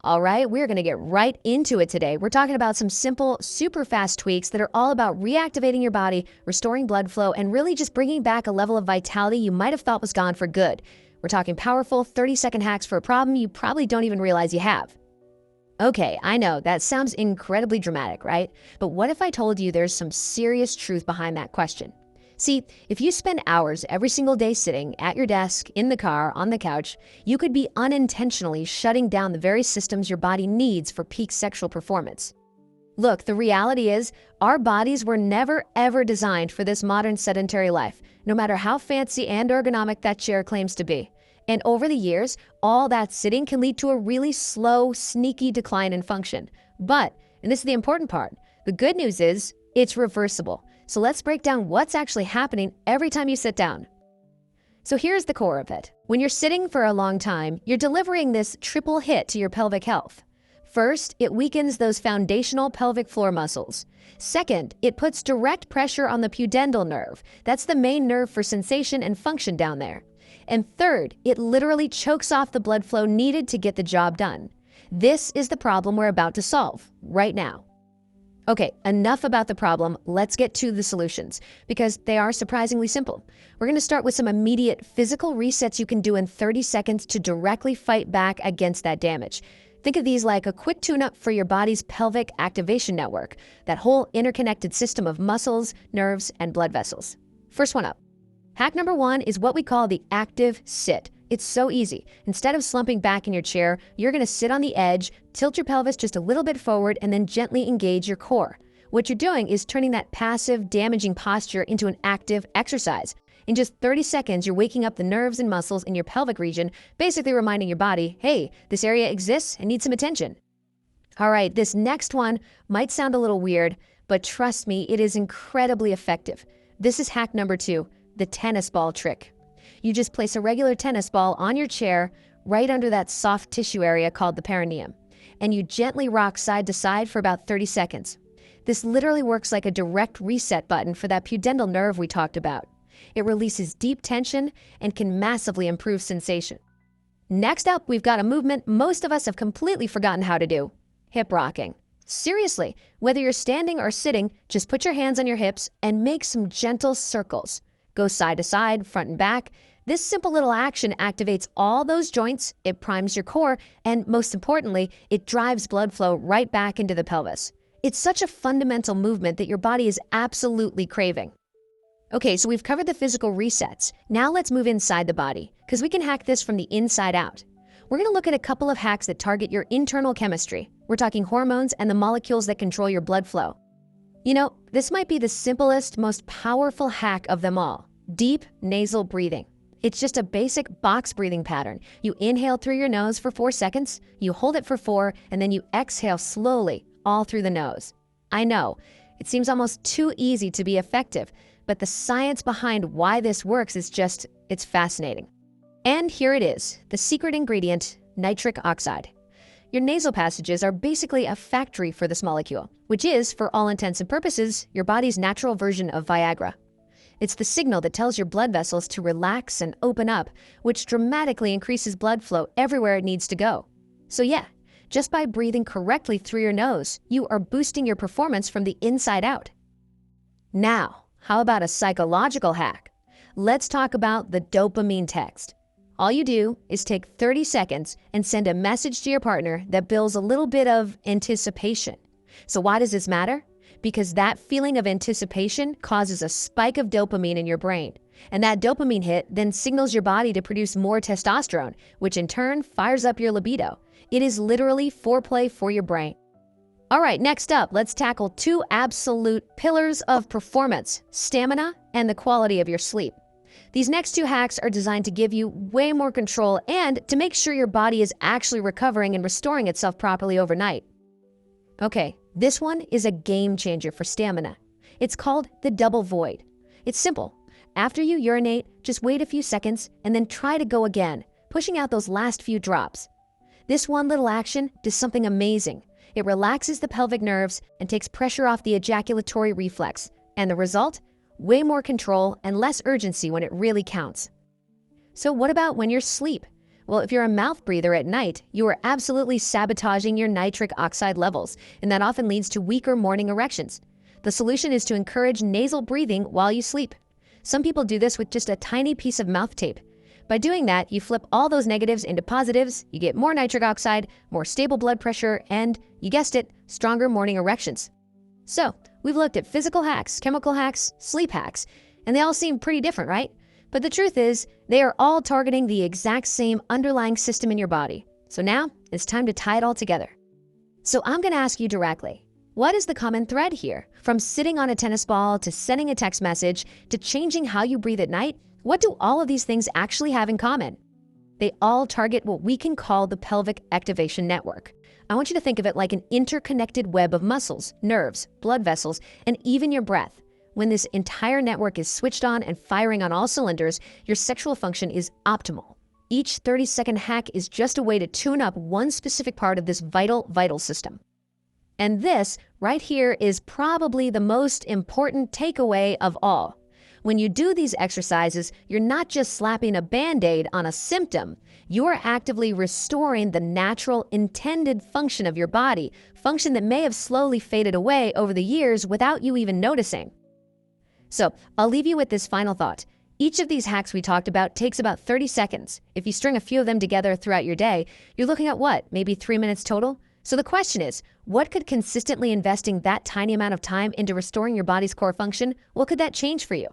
All right, we're going to get right into it today. We're talking about some simple, super fast tweaks that are all about reactivating your body, restoring blood flow, and really just bringing back a level of vitality you might have thought was gone for good. We're talking powerful 30-second hacks for a problem you probably don't even realize you have. Okay, I know that sounds incredibly dramatic, right? But what if I told you there's some serious truth behind that question? See, if you spend hours every single day sitting at your desk, in the car, on the couch, you could be unintentionally shutting down the very systems your body needs for peak sexual performance. Look, the reality is, our bodies were never ever designed for this modern sedentary life, no matter how fancy and ergonomic that chair claims to be. And over the years, all that sitting can lead to a really slow, sneaky decline in function. But, and this is the important part, the good news is, it's reversible. So let's break down what's actually happening every time you sit down. So here's the core of it. When you're sitting for a long time, you're delivering this triple hit to your pelvic health. First, it weakens those foundational pelvic floor muscles. Second, it puts direct pressure on the pudendal nerve. That's the main nerve for sensation and function down there. And third, it literally chokes off the blood flow needed to get the job done. This is the problem we're about to solve right now. Okay, enough about the problem. Let's get to the solutions, because they are surprisingly simple. We're going to start with some immediate physical resets you can do in 30 seconds to directly fight back against that damage. Think of these like a quick tune-up for your body's pelvic activation network, that whole interconnected system of muscles, nerves, and blood vessels. First one up. Hack number 1 is what we call the active sit. It's so easy. Instead of slumping back in your chair, you're going to sit on the edge, tilt your pelvis just a little bit forward, and then gently engage your core. What you're doing is turning that passive, damaging posture into an active exercise. In just 30 seconds, you're waking up the nerves and muscles in your pelvic region, basically reminding your body, hey, this area exists and needs some attention. All right, this next one might sound a little weird, but trust me, it is incredibly effective. This is hack number 2, the tennis ball trick. You just place a regular tennis ball on your chair right under that soft tissue area called the perineum, and you gently rock side to side for about 30 seconds. This literally works like a direct reset button for that pudendal nerve we talked about. It releases deep tension and can massively improve sensation. Next up, we've got a movement most of us have completely forgotten how to do: hip rocking. Seriously, whether you're standing or sitting, just put your hands on your hips and make some gentle circles. Go side to side, front and back. This simple little action activates all those joints, it primes your core, and most importantly, it drives blood flow right back into the pelvis. It's such a fundamental movement that your body is absolutely craving. Okay, so we've covered the physical resets. Now let's move inside the body, because we can hack this from the inside out. We're going to look at a couple of hacks that target your internal chemistry. We're talking hormones and the molecules that control your blood flow. You know, this might be the simplest, most powerful hack of them all: deep nasal breathing. It's just a basic box breathing pattern. You inhale through your nose for 4 seconds, you hold it for 4, and then you exhale slowly, all through the nose. I know, it seems almost too easy to be effective, but the science behind why this works is it's fascinating. And here it is, the secret ingredient, nitric oxide. Your nasal passages are basically a factory for this molecule, which is, for all intents and purposes, your body's natural version of Viagra. It's the signal that tells your blood vessels to relax and open up, which dramatically increases blood flow everywhere it needs to go. So yeah, just by breathing correctly through your nose, you are boosting your performance from the inside out. Now, how about a psychological hack? Let's talk about the dopamine text. All you do is take 30 seconds and send a message to your partner that builds a little bit of anticipation. So why does this matter? Because that feeling of anticipation causes a spike of dopamine in your brain. And that dopamine hit then signals your body to produce more testosterone, which in turn fires up your libido. It is literally foreplay for your brain. All right, next up, let's tackle 2 absolute pillars of performance: stamina and the quality of your sleep. These next 2 hacks are designed to give you way more control and to make sure your body is actually recovering and restoring itself properly overnight. Okay, this one is a game changer for stamina. It's called the double void. It's simple. After you urinate, just wait a few seconds and then try to go again, pushing out those last few drops. This one little action does something amazing. It relaxes the pelvic nerves and takes pressure off the ejaculatory reflex. And the result? Way more control and less urgency when it really counts. So what about when you're asleep? Well, if you're a mouth breather at night, you are absolutely sabotaging your nitric oxide levels, and that often leads to weaker morning erections. The solution is to encourage nasal breathing while you sleep. Some people do this with just a tiny piece of mouth tape. By doing that, you flip all those negatives into positives, you get more nitric oxide, more stable blood pressure, and, you guessed it, stronger morning erections. So, we've looked at physical hacks, chemical hacks, sleep hacks, and they all seem pretty different, right? But the truth is, they are all targeting the exact same underlying system in your body. So now, it's time to tie it all together. So I'm going to ask you directly, what is the common thread here? From sitting on a tennis ball to sending a text message to changing how you breathe at night, what do all of these things actually have in common? They all target what we can call the pelvic activation network. I want you to think of it like an interconnected web of muscles, nerves, blood vessels, and even your breath. When this entire network is switched on and firing on all cylinders, your sexual function is optimal. Each 30-second hack is just a way to tune up one specific part of this vital system. And this, right here, is probably the most important takeaway of all. When you do these exercises, you're not just slapping a Band-Aid on a symptom. You are actively restoring the natural, intended function of your body, function that may have slowly faded away over the years without you even noticing. So, I'll leave you with this final thought. Each of these hacks we talked about takes about 30 seconds. If you string a few of them together throughout your day, you're looking at what, maybe 3 minutes total? So the question is, what could consistently investing that tiny amount of time into restoring your body's core function, what could that change for you?